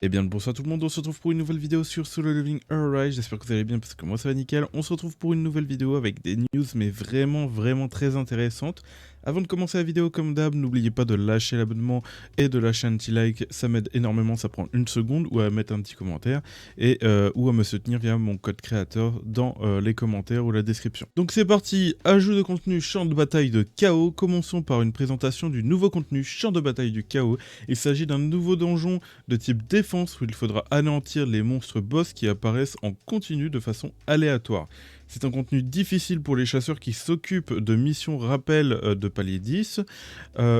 Eh bien, bonsoir tout le monde, on se retrouve pour une nouvelle vidéo sur Solo Leveling Arise, j'espère que vous allez bien parce que moi ça va nickel. On se retrouve pour une nouvelle vidéo avec des news mais vraiment très intéressantes. Avant de commencer la vidéo comme d'hab, n'oubliez pas de lâcher l'abonnement et de lâcher un petit like, ça m'aide énormément, ça prend une seconde, ou à mettre un petit commentaire, et ou à me soutenir via mon code créateur dans les commentaires ou la description. Donc c'est parti, ajout de contenu champ de bataille de chaos, commençons par une présentation du nouveau contenu champ de bataille du chaos. Il s'agit d'un nouveau donjon de type défense où il faudra anéantir les monstres boss qui apparaissent en continu de façon aléatoire. C'est un contenu difficile pour les chasseurs qui s'occupent de missions rappel de palier 10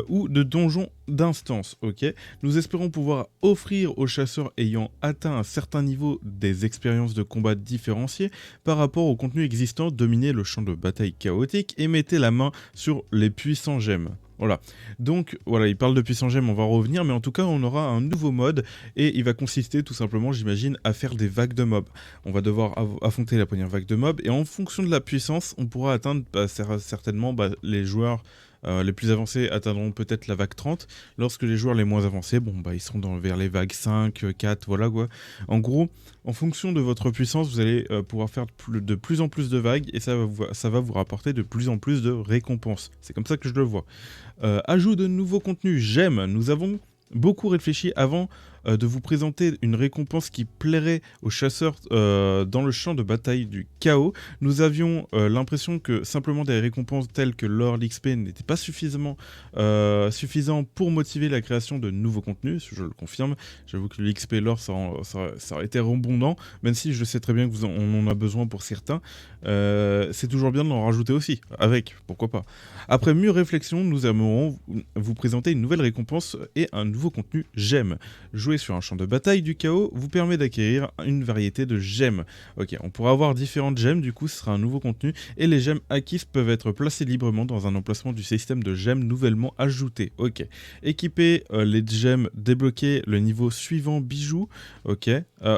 ou de donjons d'instance. Ok, nous espérons pouvoir offrir aux chasseurs ayant atteint un certain niveau des expériences de combat différenciées par rapport au contenu existant. Dominez le champ de bataille chaotique et mettez la main sur les puissants gemmes. Voilà, donc voilà, il parle de puissant gemme, on va revenir, mais en tout cas on aura un nouveau mode et il va consister tout simplement, j'imagine, à faire des vagues de mobs. On va devoir affronter la première vague de mobs et en fonction de la puissance, on pourra atteindre certainement les joueurs les plus avancés atteindront peut-être la vague 30, lorsque les joueurs les moins avancés, bon bah ils seront vers les vagues 5, 4, voilà quoi. En gros, en fonction de votre puissance, vous allez pouvoir faire de plus en plus de vagues et ça va vous rapporter de plus en plus de récompenses. C'est comme ça que je le vois. Ajout de nouveaux contenus, j'aime. Nous avons beaucoup réfléchi avant de vous présenter une récompense qui plairait aux chasseurs dans le champ de bataille du chaos. Nous avions l'impression que simplement des récompenses telles que l'or, l'XP n'étaient pas suffisant pour motiver la création de nouveaux contenus, je le confirme. J'avoue que l'XP et l'or, ça aurait été rebondant, même si je sais très bien que on en a besoin pour certains. C'est toujours bien d'en rajouter aussi, avec, pourquoi pas. Après mûre réflexion, nous aimerons vous présenter une nouvelle récompense et un nouveau contenu gemmes. Jouer sur un champ de bataille du chaos vous permet d'acquérir une variété de gemmes. Ok, on pourra avoir différentes gemmes, du coup ce sera un nouveau contenu, et les gemmes acquises peuvent être placées librement dans un emplacement du système de gemmes nouvellement ajouté. Ok, équiper les gemmes, débloquer le niveau suivant bijoux. Ok,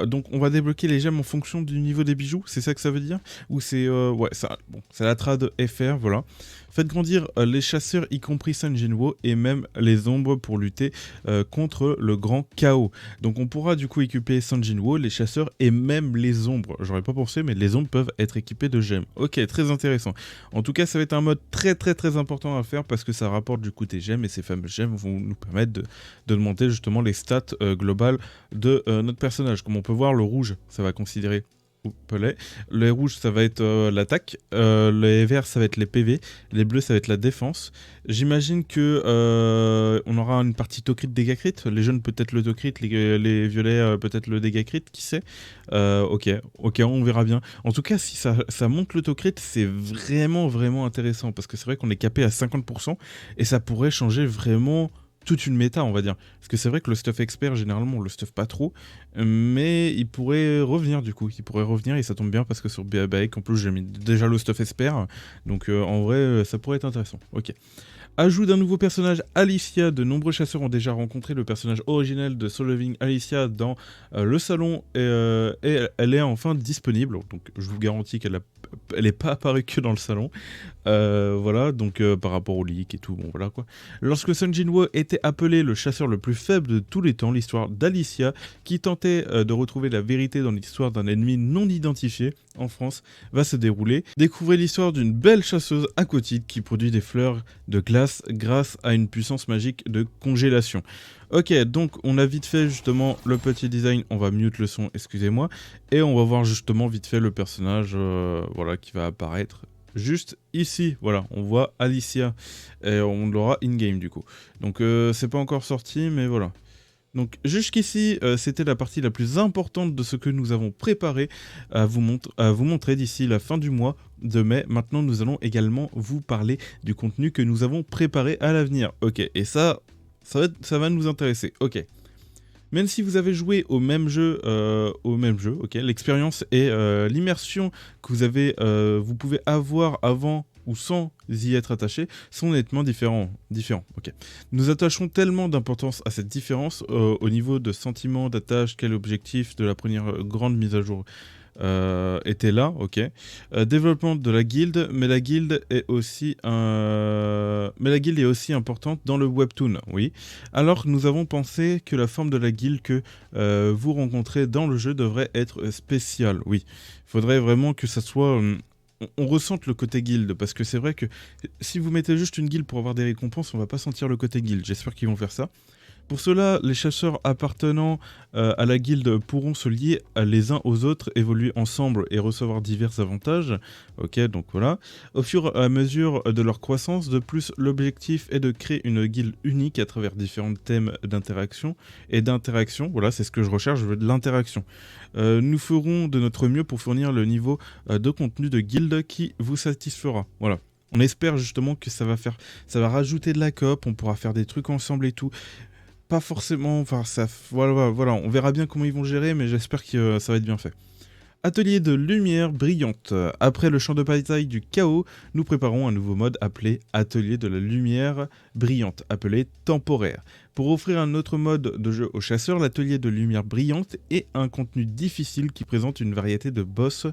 donc on va débloquer les gemmes en fonction du niveau des bijoux, c'est ça que ça veut dire? Ou c'est ouais, ça, bon, c'est la trad FR, voilà. Faites grandir les chasseurs, y compris Sun Jinwoo, et même les ombres pour lutter contre le grand chaos. Donc on pourra du coup équiper Sun Jinwoo, les chasseurs et même les ombres. J'aurais pas pensé, mais les ombres peuvent être équipées de gemmes. Ok, très intéressant. En tout cas, ça va être un mode très important à faire parce que ça rapporte du coup des gemmes et ces fameuses gemmes vont nous permettre de monter justement les stats globales de notre personnage. Comme on peut voir, le rouge, ça va considérer les rouges ça va être l'attaque, les verts ça va être les PV, les bleus ça va être la défense. J'imagine que on aura une partie to crit dégâts crit, les jaunes peut-être le to crit, les violets peut-être le dégâts crit, qui sait. Ok, on verra bien. En tout cas si ça monte le to crit, c'est vraiment intéressant parce que c'est vrai qu'on est capé à 50% et ça pourrait changer vraiment toute une méta, on va dire. Parce que c'est vrai que le stuff expert, généralement, on le stuff pas trop, mais il pourrait revenir du coup. Il pourrait revenir et ça tombe bien parce que sur BABAEK, en plus, j'ai mis déjà le stuff expert, donc en vrai, ça pourrait être intéressant. Ok. Ajout d'un nouveau personnage, Alicia. De nombreux chasseurs ont déjà rencontré le personnage originel de Solo Leveling Alicia dans le salon et elle est enfin disponible. Donc je vous garantis qu'elle n'est pas apparue que dans le salon. Voilà, donc par rapport au leak et tout, bon voilà quoi. Lorsque Sun Jinwoo était appelé le chasseur le plus faible de tous les temps, l'histoire d'Alicia, qui tentait de retrouver la vérité dans l'histoire d'un ennemi non identifié en France, va se dérouler. Découvrez l'histoire d'une belle chasseuse aquatique qui produit des fleurs de glace grâce à une puissance magique de congélation. Ok, donc on a vite fait justement le petit design, on va mute le son, excusez-moi, et on va voir justement vite fait le personnage voilà, qui va apparaître. Juste ici, voilà, on voit Alicia, et on l'aura in-game du coup. Donc c'est pas encore sorti, mais voilà. Donc jusqu'ici, c'était la partie la plus importante de ce que nous avons préparé à vous montrer d'ici la fin du mois de mai. Maintenant, nous allons également vous parler du contenu que nous avons préparé à l'avenir. Ok, et ça va nous intéresser. Ok. Même si vous avez joué au même jeu, ok, l'expérience et l'immersion que vous pouvez avoir avant ou sans y être attaché sont nettement différents. Ok. Nous attachons tellement d'importance à cette différence au niveau de sentiment, d'attache, quel objectif de la première grande mise à jour était là, ok. Développement de la guilde, mais la guilde est aussi importante dans le webtoon, oui. Alors nous avons pensé que la forme de la guilde que vous rencontrez dans le jeu devrait être spéciale, oui. Il faudrait vraiment que ça soit on ressente le côté guilde, parce que c'est vrai que si vous mettez juste une guilde pour avoir des récompenses, on va pas sentir le côté guilde. J'espère qu'ils vont faire ça. Pour cela, les chasseurs appartenant à la guilde pourront se lier les uns aux autres, évoluer ensemble et recevoir divers avantages. Ok, donc voilà. Au fur et à mesure de leur croissance, de plus, l'objectif est de créer une guilde unique à travers différents thèmes d'interaction et d'interaction. Voilà, c'est ce que je recherche, je veux de l'interaction. Nous ferons de notre mieux pour fournir le niveau de contenu de guilde qui vous satisfera. Voilà. On espère justement que ça va rajouter de la coop, on pourra faire des trucs ensemble et tout. Pas forcément, enfin voilà, on verra bien comment ils vont gérer, mais j'espère que ça va être bien fait. Atelier de lumière brillante. Après le champ de bataille du chaos, nous préparons un nouveau mode appelé Atelier de la lumière brillante, appelé temporaire. Pour offrir un autre mode de jeu aux chasseurs, l'atelier de lumière brillante est un contenu difficile qui présente une variété de boss.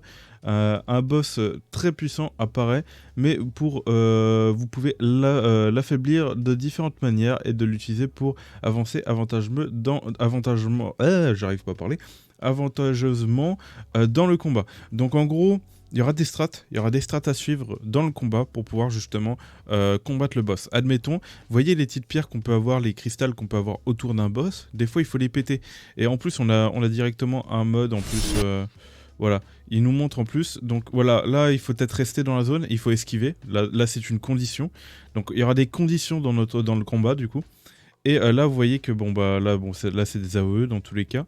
Un boss très puissant apparaît, mais vous pouvez l'affaiblir de différentes manières et de l'utiliser pour avancer avantageusement dans le combat. Donc en gros, il y aura des strats à suivre dans le combat pour pouvoir justement combattre le boss. Admettons, vous voyez les petites pierres qu'on peut avoir, les cristals qu'on peut avoir autour d'un boss, des fois il faut les péter. Et en plus on a directement un mode en plus, voilà, il nous montre en plus. Donc voilà, là il faut peut-être rester dans la zone, il faut esquiver, là c'est une condition. Donc il y aura des conditions dans le combat du coup. Et là vous voyez que là c'est des AOE dans tous les cas.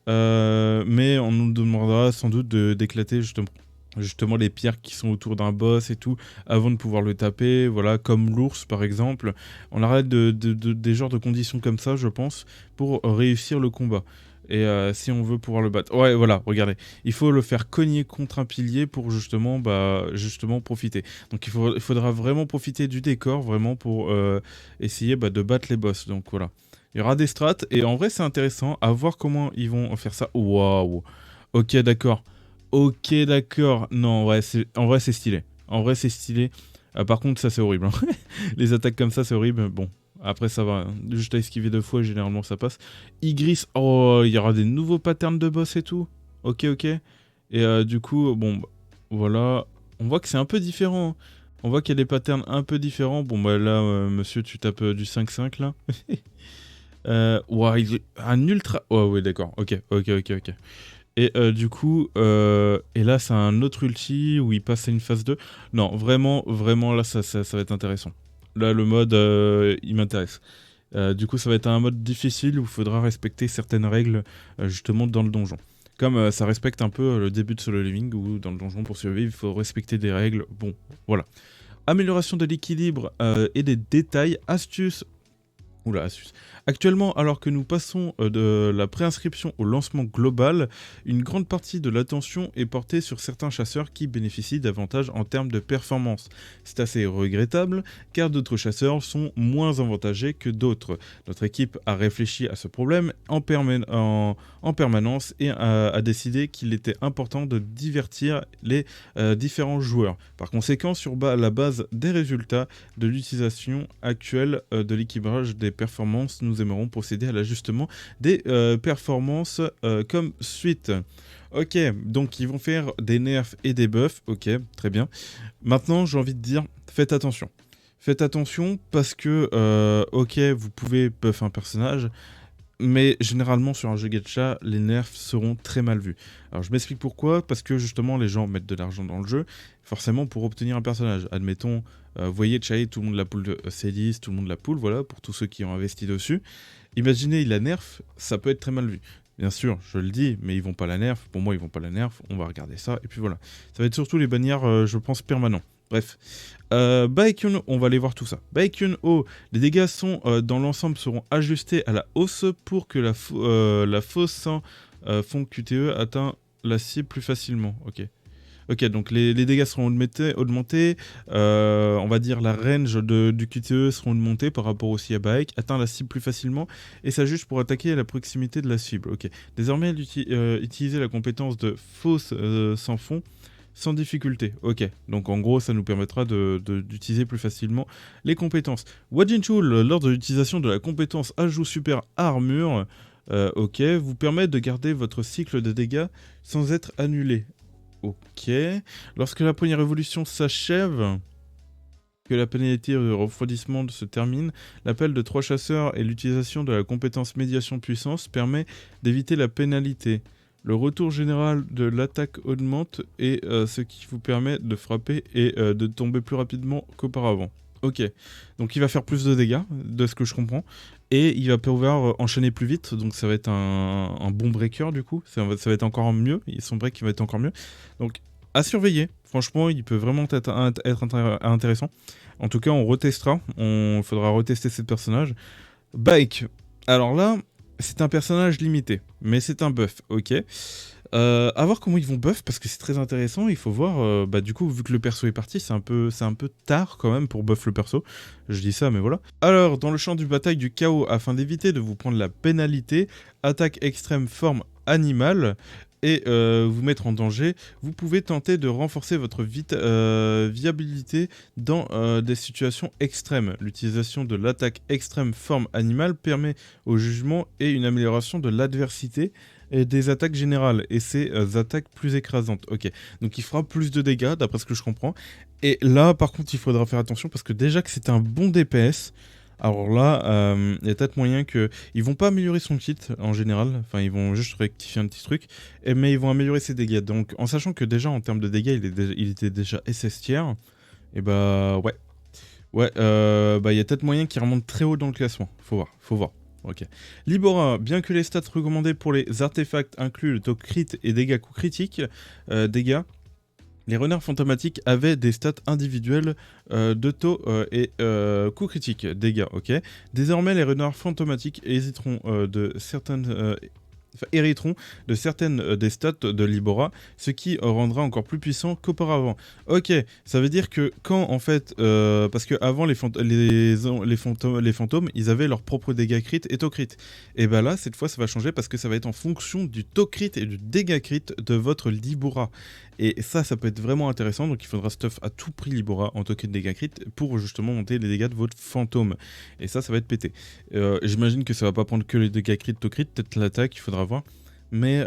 Mais on nous demandera sans doute d'éclater justement les pierres qui sont autour d'un boss et tout avant de pouvoir le taper, voilà, comme l'ours par exemple. On arrête des genres de conditions comme ça, je pense, pour réussir le combat. Et si on veut pouvoir le battre, ouais, voilà, regardez, il faut le faire cogner contre un pilier pour justement profiter. Donc il faudra vraiment profiter du décor vraiment pour essayer de battre les boss. Donc voilà. Il y aura des strats et en vrai c'est intéressant à voir comment ils vont faire ça. Waouh. Ok, d'accord. Ok, d'accord. Non, en vrai c'est stylé. En vrai c'est stylé. Par contre ça c'est horrible, hein. Les attaques comme ça c'est horrible. Bon, après ça va, hein. Juste à esquiver 2 fois généralement ça passe. Igris, oh, il y aura des nouveaux patterns de boss et tout. Ok, ok. Et du coup, voilà. On voit que c'est un peu différent, hein. On voit qu'il y a des patterns un peu différents. Bon bah là, monsieur, tu tapes du 5-5 là. Ouais, un ultra... Oh ouais, d'accord, ok. Et du coup, et là c'est un autre ulti où il passe à une phase 2. Non, vraiment, là ça va être intéressant. Là le mode, il m'intéresse. Du coup ça va être un mode difficile où il faudra respecter certaines règles justement dans le donjon. Comme ça respecte un peu le début de Solo Leveling où dans le donjon pour survivre il faut respecter des règles. Bon, voilà. Amélioration de l'équilibre et des détails, astuces. Oula, astuce. Actuellement, alors que nous passons de la préinscription au lancement global, une grande partie de l'attention est portée sur certains chasseurs qui bénéficient d'avantages en termes de performance. C'est assez regrettable, car d'autres chasseurs sont moins avantagés que d'autres. Notre équipe a réfléchi à ce problème en permanence et a décidé qu'il était important de divertir les différents joueurs. Par conséquent, sur la base des résultats de l'utilisation actuelle de l'équilibrage des performances, nous aimerons procéder à l'ajustement des performances comme suite. Ok, donc ils vont faire des nerfs et des buffs, ok, très bien. Maintenant, j'ai envie de dire, faites attention. Faites attention parce que, ok, vous pouvez buff un personnage, mais généralement sur un jeu gacha, les nerfs seront très mal vus. Alors je m'explique pourquoi, parce que justement les gens mettent de l'argent dans le jeu, forcément pour obtenir un personnage. Admettons, vous voyez Chai, tout le monde la poule de C10, tout le monde la poule, voilà, pour tous ceux qui ont investi dessus. Imaginez, il la nerf, ça peut être très mal vu. Bien sûr, je le dis, mais ils vont pas la nerf, pour moi ils vont pas la nerf, on va regarder ça, et puis voilà. Ça va être surtout les bannières, je pense, permanents. Bref. Baekhyun, on va aller voir tout ça. Baekhyun O, les dégâts sont dans l'ensemble seront ajustés à la hausse pour que la fausse sans fond QTE atteint la cible plus facilement. Ok. Ok, donc les dégâts seront augmentés, on va dire la range du QTE seront augmentés par rapport aussi à Baek, atteint la cible plus facilement et s'ajuste pour attaquer à la proximité de la cible. Ok, désormais utiliser la compétence de fausse sans fond sans difficulté. Ok, donc en gros ça nous permettra d'utiliser plus facilement les compétences. Wajinchul, lors de l'utilisation de la compétence ajout super armure, ok, vous permet de garder votre cycle de dégâts sans être annulé. Ok, lorsque la première évolution s'achève, que la pénalité de refroidissement se termine, l'appel de 3 chasseurs et l'utilisation de la compétence médiation puissance permet d'éviter la pénalité. Le retour général de l'attaque augmente et ce qui vous permet de frapper et de tomber plus rapidement qu'auparavant. Ok, donc il va faire plus de dégâts, de ce que je comprends, et il va pouvoir enchaîner plus vite, donc ça va être un bon breaker du coup, ça va être encore mieux, son break va être encore mieux. Donc à surveiller, franchement il peut vraiment être intéressant. En tout cas on retestera, il faudra retester ce personnage. Baek, alors là, c'est un personnage limité, mais c'est un buff, ok. À voir comment ils vont buff, parce que c'est très intéressant, il faut voir, du coup, vu que le perso est parti, c'est un peu tard quand même pour buff le perso, je dis ça, mais voilà. Alors, dans le champ du bataille du chaos, afin d'éviter de vous prendre la pénalité, attaque extrême forme animale, et vous mettre en danger, vous pouvez tenter de renforcer votre viabilité dans des situations extrêmes. L'utilisation de l'attaque extrême forme animale permet au jugement et une amélioration de l'adversité et des attaques générales et ces attaques plus écrasantes. Ok, donc il fera plus de dégâts d'après ce que je comprends. Et là par contre il faudra faire attention parce que déjà que c'était un bon DPS, alors là, il y a peut-être moyen que... Ils vont pas améliorer son kit en général, enfin ils vont juste rectifier un petit truc, mais ils vont améliorer ses dégâts. Donc en sachant que déjà en termes de dégâts, il était déjà SS tier, et bah ouais. Ouais, il y a peut-être moyen qu'il remonte très haut dans le classement. Faut voir. Ok. Libora, bien que les stats recommandés pour les artefacts incluent le taux crit et dégâts coup critiques, les renards fantomatiques avaient des stats individuelles de taux et coups critiques, dégâts, ok. Désormais, les renards fantomatiques hériteront de certaines des stats de Libora, ce qui rendra encore plus puissant qu'auparavant. Ok, ça veut dire que quand en fait, parce que avant les fantômes, ils avaient leurs propres dégâts crit et taux crit. Et bah là, cette fois, ça va changer parce que ça va être en fonction du taux crit et du dégât crit de votre Libora. Et ça peut être vraiment intéressant, donc il faudra stuff à tout prix Libora en token de dégâts crit pour justement monter les dégâts de votre fantôme. Et ça va être pété. J'imagine que ça va pas prendre que les dégâts crit, taux crit, peut-être l'attaque, il faudra voir. Mais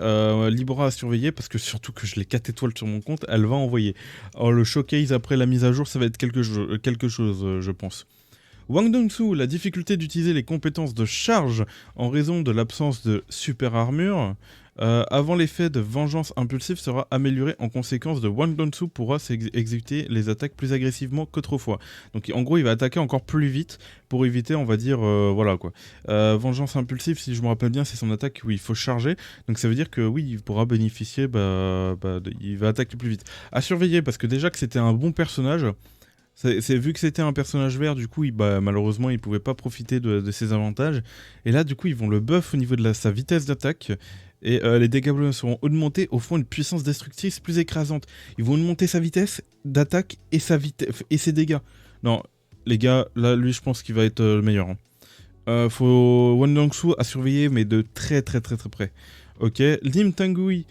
Libora à surveiller parce que surtout que je l'ai 4 étoiles sur mon compte, elle va envoyer. Alors le showcase après la mise à jour, ça va être quelque chose je pense. Wang Dongsu, la difficulté d'utiliser les compétences de charge en raison de l'absence de super armure. Avant l'effet de vengeance impulsive sera amélioré en conséquence de Wang Dongsu pourra exécuter les attaques plus agressivement qu'autrefois. Donc en gros il va attaquer encore plus vite pour éviter on va dire voilà quoi. Vengeance impulsive si je me rappelle bien c'est son attaque où il faut charger. Donc ça veut dire que oui il pourra bénéficier il va attaquer plus vite. À surveiller parce que déjà que c'était un bon personnage. Vu que c'était un personnage vert, du coup, malheureusement, il pouvait pas profiter de ses avantages. Et là, du coup, ils vont le buff au niveau de sa vitesse d'attaque. Et les dégâts bleus seront augmentés au fond une puissance destructrice plus écrasante. Ils vont augmenter sa vitesse d'attaque et ses dégâts. Non, les gars, là, lui, je pense qu'il va être le meilleur. Faut Wang Dongsu à surveiller, mais de très près. Ok, Lim Taigui,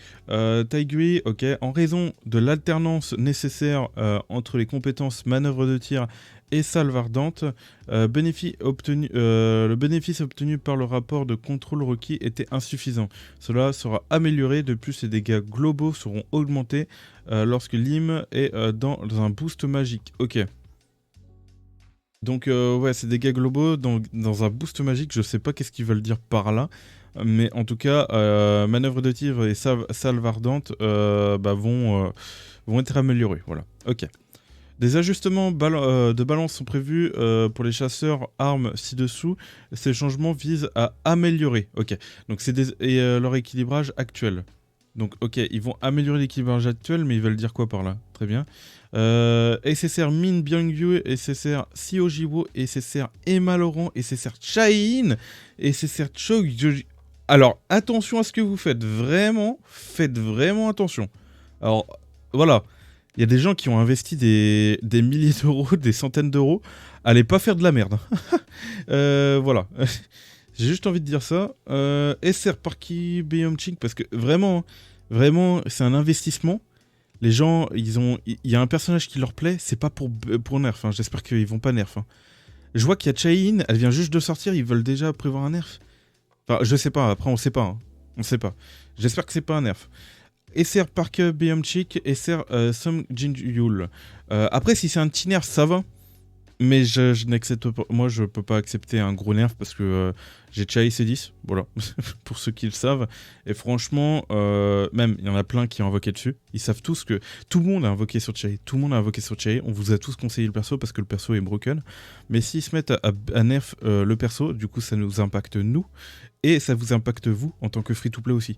ok, en raison de l'alternance nécessaire entre les compétences manœuvre de tir et salve ardente, le bénéfice obtenu par le rapport de contrôle requis était insuffisant. Cela sera amélioré, de plus les dégâts globaux seront augmentés lorsque Lim est dans un boost magique. Ok. Donc ouais, ces dégâts globaux dans un boost magique, je sais pas qu'est-ce qu'ils veulent dire par là. Mais en tout cas, manœuvre de tir et salve ardente vont être améliorés. Voilà. Ok. Des ajustements de balance sont prévus pour les chasseurs armes ci-dessous. Ces changements visent à améliorer. Ok. Donc c'est leur équilibrage actuel. Donc ok, ils vont améliorer l'équilibrage actuel, mais ils veulent dire quoi par là? Très bien. SSR Min Byungyu, SSR Siojiwo, SSR Emma Laurent, SSR Chain, SSR Chog. Alors attention à ce que vous faites, faites vraiment attention. Alors voilà, Il y a des gens qui ont investi des milliers d'euros, des centaines d'euros, allez pas faire de la merde. Voilà. J'ai juste envie de dire ça. SR Parky Beyomching, parce que vraiment, vraiment, c'est un investissement. Les gens, il y a un personnage qui leur plaît, c'est pas pour nerf. Hein. J'espère qu'ils vont pas nerf. Hein. Je vois qu'il y a Chain, elle vient juste de sortir, ils veulent déjà prévoir un nerf. Enfin, je sais pas, après on sait pas. Hein. On sait pas. J'espère que c'est pas un nerf. SR Park Beyomchik, SR Song Jin Yul. Après, si c'est un petit nerf, ça va. Mais je n'accepte pas. Moi, je peux pas accepter un gros nerf parce que j'ai Chai C10. Voilà. Pour ceux qui le savent. Et franchement, même, il y en a plein qui ont invoqué dessus. Ils savent tous que tout le monde a invoqué sur Chai. Tout le monde a invoqué sur Chai. On vous a tous conseillé le perso parce que le perso est broken. Mais s'ils se mettent à nerf le perso, du coup, ça nous impacte nous. Et ça vous impacte vous en tant que free-to-play aussi.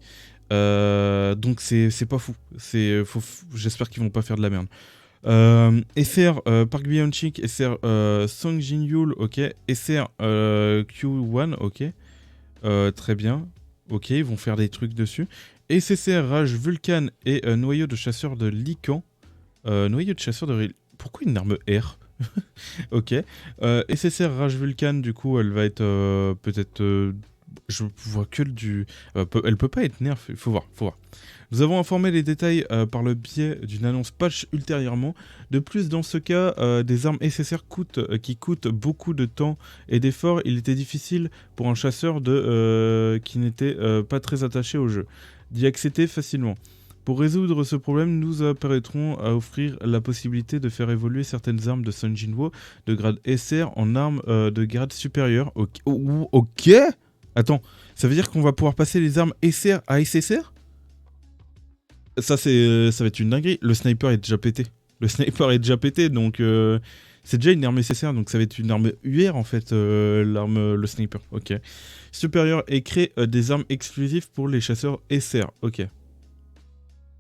Donc c'est pas fou. J'espère qu'ils vont pas faire de la merde. SR Park Beyonchik, SR Song Jin Yul, ok. SR Q1, ok. Très bien. Ok, ils vont faire des trucs dessus. SSR Rage Vulcan et Noyau de chasseur de Lycan. Noyau de chasseur de... Pourquoi une arme R? Ok. SSR Rage Vulcan, du coup, elle va être peut-être... je vois que du... elle peut pas être nerf, il faut voir, faut voir. Nous avons informé les détails par le biais d'une annonce patch ultérieurement. De plus, dans ce cas, des armes SSR qui coûtent beaucoup de temps et d'efforts, il était difficile pour un chasseur qui n'était pas très attaché au jeu d'y accéder facilement. Pour résoudre ce problème, nous apparaîtrons à offrir la possibilité de faire évoluer certaines armes de Sun Jinwo de grade SR en armes de grade supérieur. Ok, ok. Attends, ça veut dire qu'on va pouvoir passer les armes SR à SSR? Ça va être une dinguerie. Le sniper est déjà pété. Le sniper est déjà pété, donc c'est déjà une arme SSR, donc ça va être une arme UR en fait, le sniper. Ok. Supérieur et crée des armes exclusives pour les chasseurs SR. Ok.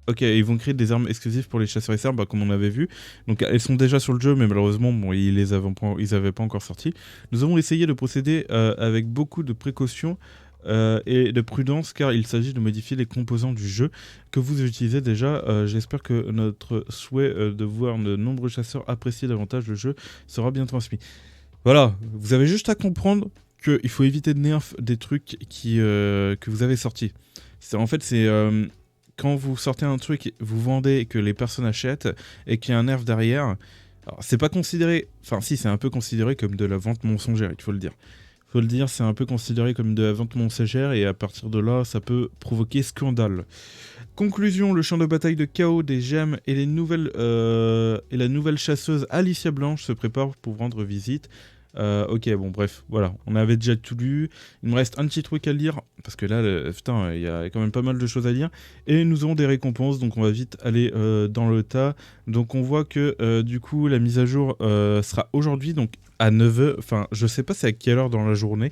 Ok, ils vont créer des armes exclusives pour les chasseurs SR, bah, comme on avait vu. Donc elles sont déjà sur le jeu, mais malheureusement, bon, ils avaient pas encore sorti. Nous avons essayé de procéder avec beaucoup de précautions et de prudence, car il s'agit de modifier les composants du jeu que vous utilisez déjà. J'espère que notre souhait de voir de nombreux chasseurs apprécier davantage le jeu sera bien transmis. Voilà, vous avez juste à comprendre qu'il faut éviter de nerf des trucs que vous avez sortis. En fait, c'est... quand vous sortez un truc, vous vendez et que les personnes achètent et qu'il y a un nerf derrière, alors c'est pas considéré, enfin si, c'est un peu considéré comme de la vente mensongère, il faut le dire. Il faut le dire, c'est un peu considéré comme de la vente mensongère et à partir de là, ça peut provoquer scandale. Conclusion, le champ de bataille de chaos des gemmes et la nouvelle chasseuse Alicia Blanche se prépare pour rendre visite. Ok, bon, bref, voilà, on avait déjà tout lu. Il me reste un petit truc à lire, parce que là, putain, il y a quand même pas mal de choses à lire. Et nous aurons des récompenses, donc on va vite aller dans le tas. Donc on voit que, du coup, la mise à jour sera aujourd'hui, donc à 9h. Enfin, je sais pas c'est à quelle heure dans la journée.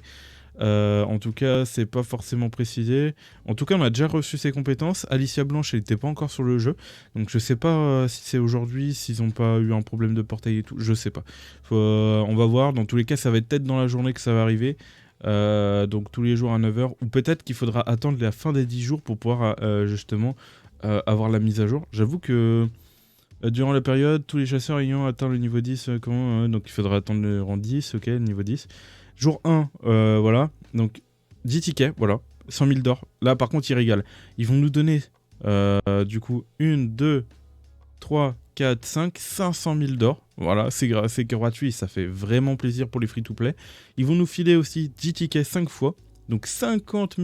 En tout cas, c'est pas forcément précisé. En tout cas, on a déjà reçu ses compétences. Alicia Blanche, elle n'était pas encore sur le jeu. Donc je sais pas si c'est aujourd'hui, s'ils n'ont pas eu un problème de portail et tout. Je sais pas. On va voir. Dans tous les cas, ça va être peut-être dans la journée que ça va arriver. Donc tous les jours à 9h. Ou peut-être qu'il faudra attendre la fin des 10 jours pour pouvoir justement avoir la mise à jour. J'avoue que durant la période, tous les chasseurs ayant atteint le niveau 10, donc il faudra attendre le rang 10, ok, le niveau 10. Jour 1, voilà, donc 10 tickets, voilà, 100 000 d'or. Là, par contre, ils régalent. Ils vont nous donner, du coup, 1, 2, 3, 4, 5, 500 000 d'or. Voilà, c'est gratuit, ça fait vraiment plaisir pour les free-to-play. Ils vont nous filer aussi 10 tickets 5 fois. Donc 50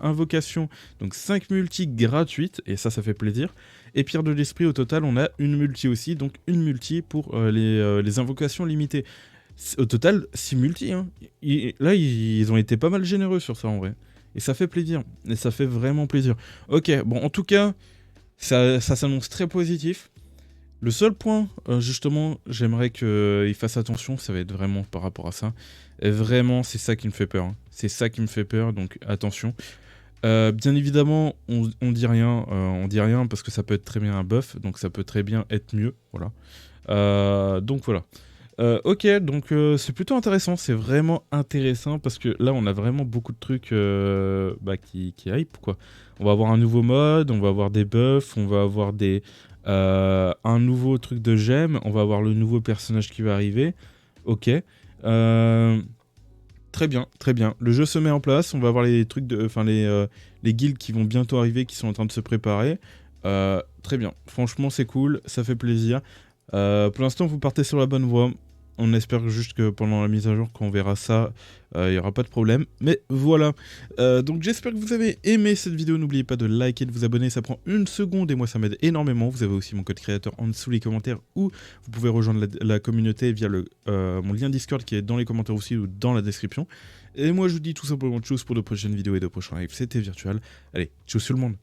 invocations, donc 5 multi gratuites, et ça fait plaisir. Et pierre de l'esprit, au total, on a une multi aussi, donc une multi pour les invocations limitées. Au total, 6 multi. Hein. Là, ils ont été pas mal généreux sur ça en vrai. Et ça fait plaisir. Et ça fait vraiment plaisir. Ok, bon, en tout cas, ça s'annonce très positif. Le seul point, justement, j'aimerais qu'ils fassent attention, ça va être vraiment par rapport à ça. Et vraiment, c'est ça qui me fait peur. Hein. C'est ça qui me fait peur, donc attention. Bien évidemment, on dit rien parce que ça peut être très bien un buff, donc ça peut très bien être mieux, voilà. Donc voilà. Ok, donc c'est plutôt intéressant, c'est vraiment intéressant parce que là on a vraiment beaucoup de trucs qui hype quoi. On va avoir un nouveau mode, on va avoir des buffs, on va avoir des un nouveau truc de gemme, on va avoir le nouveau personnage qui va arriver. Ok. Très bien, très bien. Le jeu se met en place, on va avoir les trucs de, enfin les guildes qui vont bientôt arriver, qui sont en train de se préparer. Très bien, franchement c'est cool, ça fait plaisir. Pour l'instant vous partez sur la bonne voie. On espère juste que pendant la mise à jour, quand on verra ça, il n'y aura pas de problème. Mais voilà. Donc j'espère que vous avez aimé cette vidéo. N'oubliez pas de liker, de vous abonner. Ça prend une seconde et moi ça m'aide énormément. Vous avez aussi mon code créateur en dessous les commentaires où vous pouvez rejoindre la communauté via mon lien Discord qui est dans les commentaires aussi ou dans la description. Et moi je vous dis tout simplement tchuss pour de prochaines vidéos et de prochains lives. C'était Virtual. Allez, tchuss tout le monde.